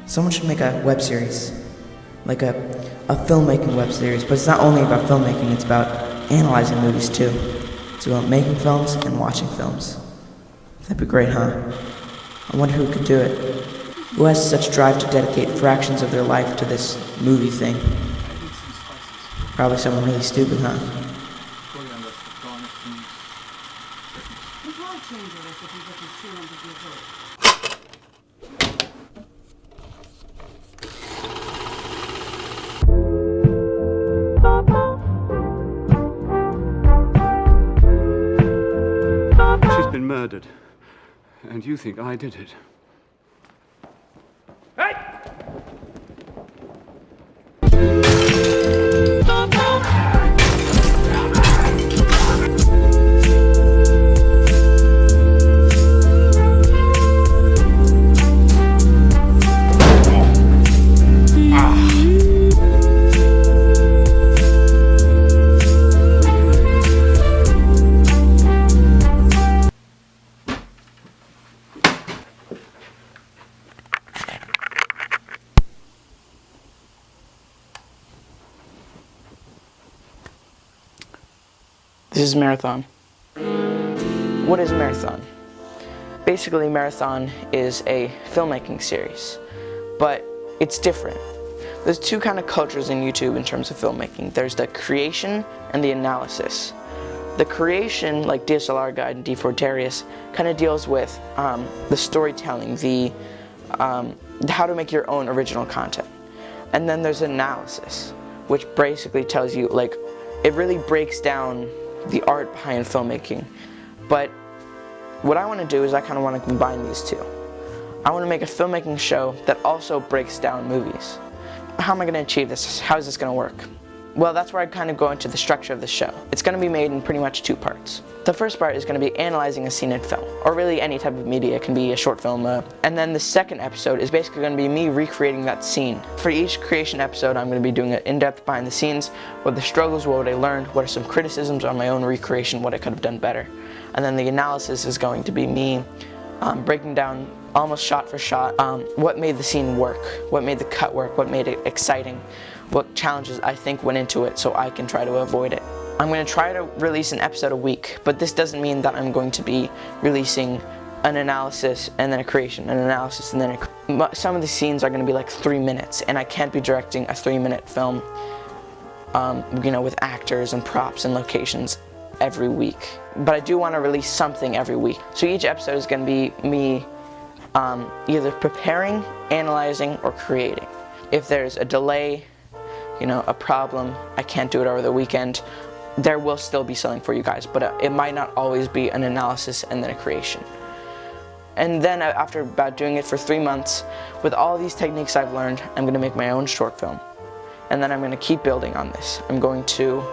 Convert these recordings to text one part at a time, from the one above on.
Someone should make a web series, like a filmmaking web series, but it's not only about filmmaking, it's about analyzing movies too. It's about making films and watching films. That'd be great, huh? I wonder who could do it. Who has such drive to dedicate fractions of their life to this movie thing? Probably someone really stupid, huh? She's been murdered, and you think I did it. Hey! This is Marathon. What is Marathon? Basically, Marathon is a filmmaking series, but it's different. There's two kind of cultures in YouTube in terms of filmmaking. There's the creation and the analysis. The creation, like DSLR Guide and D4 Darius, kind of deals with the storytelling, the how to make your own original content. And then there's analysis, which basically tells you, like, it really breaks down the art behind filmmaking. But what I want to do is I kind of want to combine these two. I want to make a filmmaking show that also breaks down movies. How am I going to achieve this? How is this going to work? Well, that's where I kind of go into the structure of the show. It's going to be made in pretty much two parts. The first part is going to be analyzing a scene in film, or really any type of media. It can be a short film. And then the second episode is basically going to be me recreating that scene. For each creation episode, I'm going to be doing an in-depth behind the scenes, what the struggles, what I learned, what are some criticisms on my own recreation, what I could have done better. And then the analysis is going to be me breaking down almost shot for shot what made the scene work, what made the cut work, what made it exciting, what challenges I think went into it so I can try to avoid it. I'm going to try to release an episode a week, but this doesn't mean that I'm going to be releasing an analysis and then a creation, an analysis and then some of the scenes are going to be like 3 minutes, and I can't be directing a 3-minute film, with actors and props and locations every week. But I do want to release something every week. So each episode is going to be me either preparing, analyzing, or creating. If there's a delay, a problem, I can't do it over the weekend, there will still be something for you guys, but it might not always be an analysis and then a creation. And then after about doing it for 3 months, with all these techniques I've learned, I'm going to make my own short film. And then I'm going to keep building on this. I'm going to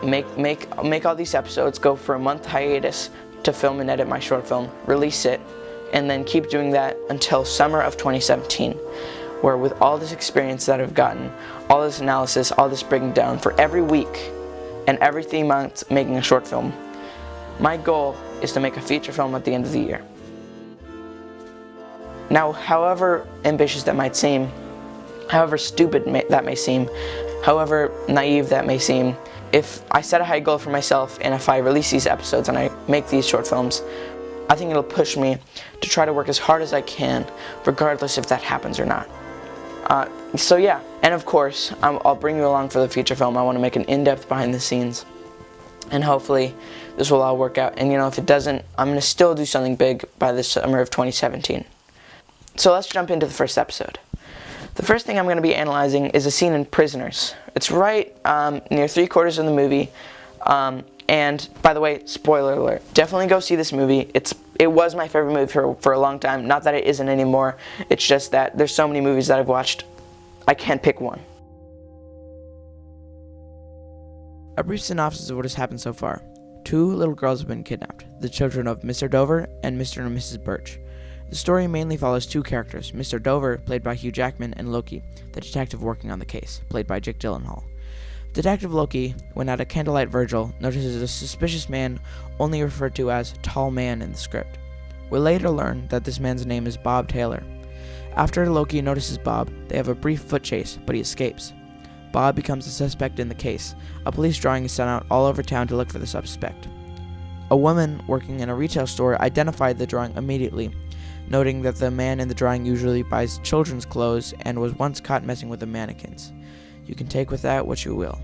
make all these episodes, go for a month hiatus to film and edit my short film, release it, and then keep doing that until summer of 2017. Where with all this experience that I've gotten, all this analysis, all this breaking down, for every week and every 3 months making a short film, my goal is to make a feature film at the end of the year. Now, however ambitious that might seem, however stupid that may seem, however naive that may seem, if I set a high goal for myself and if I release these episodes and I make these short films, I think it'll push me to try to work as hard as I can, regardless if that happens or not. So yeah, and of course, I'll bring you along for the feature film. I want to make an in-depth behind the scenes, and hopefully this will all work out. And if it doesn't, I'm going to still do something big by the summer of 2017. So let's jump into the first episode. The first thing I'm going to be analyzing is a scene in Prisoners. It's right near 3/4 of the movie. And by the way, spoiler alert, definitely go see this movie. It was my favorite movie for a long time. Not that it isn't anymore. It's just that there's so many movies that I've watched, I can't pick one. A brief synopsis of what has happened so far. 2 little girls have been kidnapped, the children of Mr. Dover and Mr. and Mrs. Birch. The story mainly follows 2 characters, Mr. Dover, played by Hugh Jackman, and Loki, the detective working on the case, played by Jake Gyllenhaal. Detective Loki, when at a candlelight vigil, notices a suspicious man only referred to as Tall Man in the script. We later learn that this man's name is Bob Taylor. After Loki notices Bob, they have a brief foot chase, but he escapes. Bob becomes a suspect in the case. A police drawing is sent out all over town to look for the suspect. A woman working in a retail store identified the drawing immediately, noting that the man in the drawing usually buys children's clothes and was once caught messing with the mannequins. You can take with that what you will.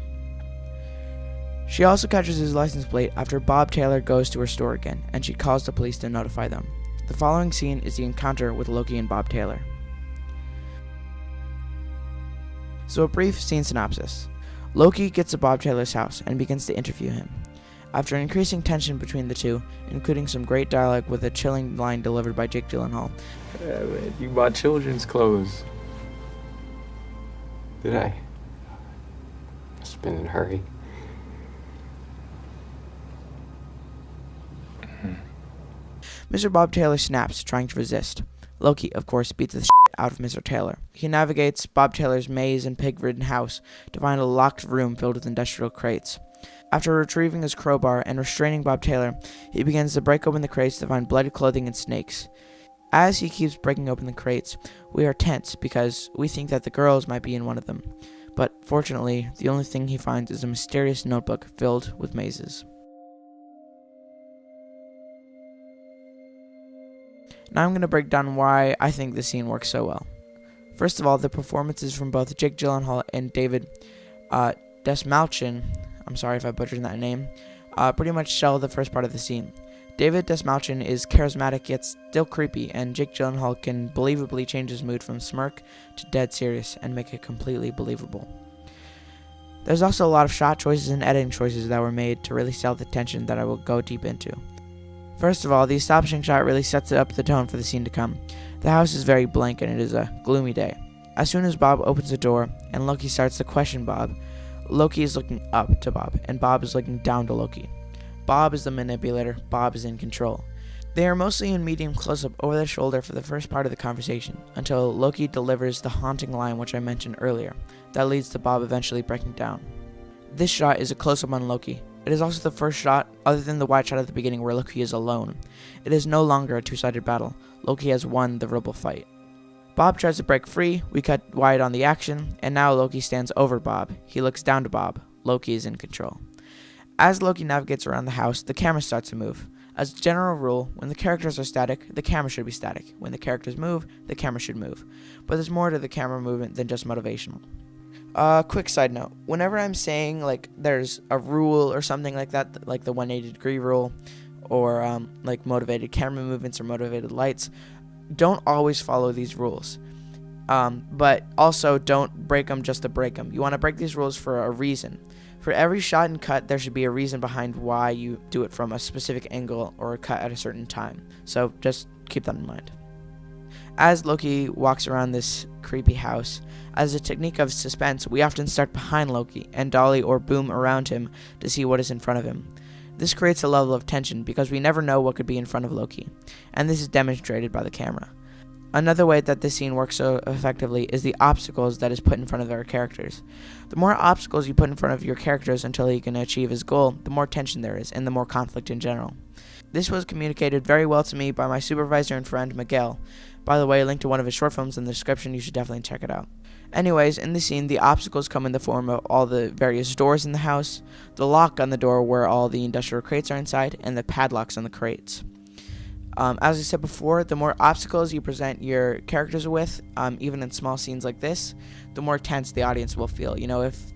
She also catches his license plate after Bob Taylor goes to her store again, and she calls the police to notify them. The following scene is the encounter with Loki and Bob Taylor. So a brief scene synopsis. Loki gets to Bob Taylor's house and begins to interview him. After increasing tension between the two, including some great dialogue with a chilling line delivered by Jake Gyllenhaal. You bought children's clothes. Did I? Must have been in a hurry. Mr. Bob Taylor snaps, trying to resist. Loki, of course, beats the shit out of Mr. Taylor. He navigates Bob Taylor's maze and pig-ridden house to find a locked room filled with industrial crates. After retrieving his crowbar and restraining Bob Taylor, he begins to break open the crates to find bloody clothing and snakes. As he keeps breaking open the crates, we are tense because we think that the girls might be in one of them. But fortunately, the only thing he finds is a mysterious notebook filled with mazes. Now I'm going to break down why I think this scene works so well. First of all, the performances from both Jake Gyllenhaal and David Desmalchin, I'm sorry if I butchered that name, pretty much sell the first part of the scene. David Desmalchin is charismatic yet still creepy, and Jake Gyllenhaal can believably change his mood from smirk to dead serious and make it completely believable. There's also a lot of shot choices and editing choices that were made to really sell the tension that I will go deep into. First of all, the establishing shot really sets up the tone for the scene to come. The house is very blank and it is a gloomy day. As soon as Bob opens the door and Loki starts to question Bob, Loki is looking up to Bob and Bob is looking down to Loki. Bob is the manipulator, Bob is in control. They are mostly in medium close-up over their shoulder for the first part of the conversation, until Loki delivers the haunting line which I mentioned earlier, that leads to Bob eventually breaking down. This shot is a close-up on Loki. It is also the first shot, other than the wide shot at the beginning where Loki is alone. It is no longer a two-sided battle. Loki has won the verbal fight. Bob tries to break free, we cut wide on the action, and now Loki stands over Bob. He looks down to Bob. Loki is in control. As Loki navigates around the house, the camera starts to move. As a general rule, when the characters are static, the camera should be static. When the characters move, the camera should move. But there's more to the camera movement than just motivational. Quick side note, whenever I'm saying like there's a rule or something like that, like the 180-degree rule, or like motivated camera movements or motivated lights, don't always follow these rules. But also don't break them just to break them. You want to break these rules for a reason. For every shot and cut, there should be a reason behind why you do it from a specific angle or a cut at a certain time. So just keep that in mind. As Loki walks around this creepy house, as a technique of suspense, we often start behind Loki and dolly or boom around him to see what is in front of him. This creates a level of tension because we never know what could be in front of Loki, and this is demonstrated by the camera. Another way that this scene works so effectively is the obstacles that is put in front of our characters. The more obstacles you put in front of your characters until he can achieve his goal, the more tension there is, and the more conflict in general. This was communicated very well to me by my supervisor and friend, Miguel. By the way, a link to one of his short films in the description, you should definitely check it out. Anyways, in this scene, the obstacles come in the form of all the various doors in the house, the lock on the door where all the industrial crates are inside, and the padlocks on the crates. As I said before, the more obstacles you present your characters with, even in small scenes like this, the more tense the audience will feel. You know, if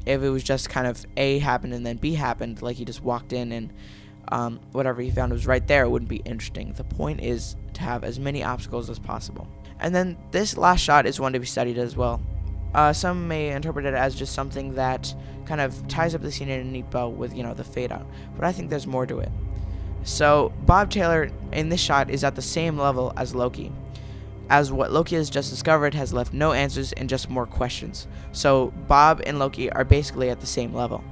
it was just kind of A happened and then B happened, like he just walked in and whatever he found was right there, it wouldn't be interesting. The point is to have as many obstacles as possible. And then this last shot is one to be studied as well. Some may interpret it as just something that kind of ties up the scene in a neat bow with, the fade out. But I think there's more to it. So Bob Taylor in this shot is at the same level as Loki, as what Loki has just discovered has left no answers and just more questions. So Bob and Loki are basically at the same level.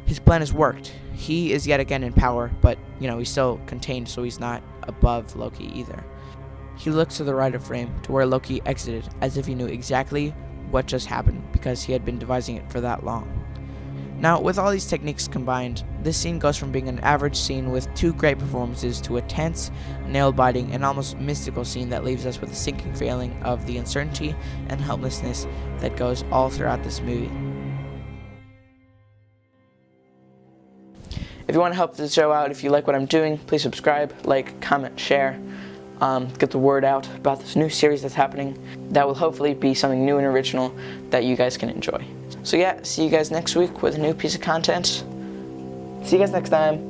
His plan has worked. He is yet again in power, but he's still contained, so he's not above Loki either. He looks to the right of frame to where Loki exited, as if he knew exactly what just happened because he had been devising it for that long. Now, with all these techniques combined, this scene goes from being an average scene with 2 great performances to a tense, nail-biting, and almost mystical scene that leaves us with a sinking feeling of the uncertainty and helplessness that goes all throughout this movie. If you want to help the show out, if you like what I'm doing, please subscribe, like, comment, share, get the word out about this new series that's happening. That will hopefully be something new and original that you guys can enjoy. So yeah, see you guys next week with a new piece of content. See you guys next time.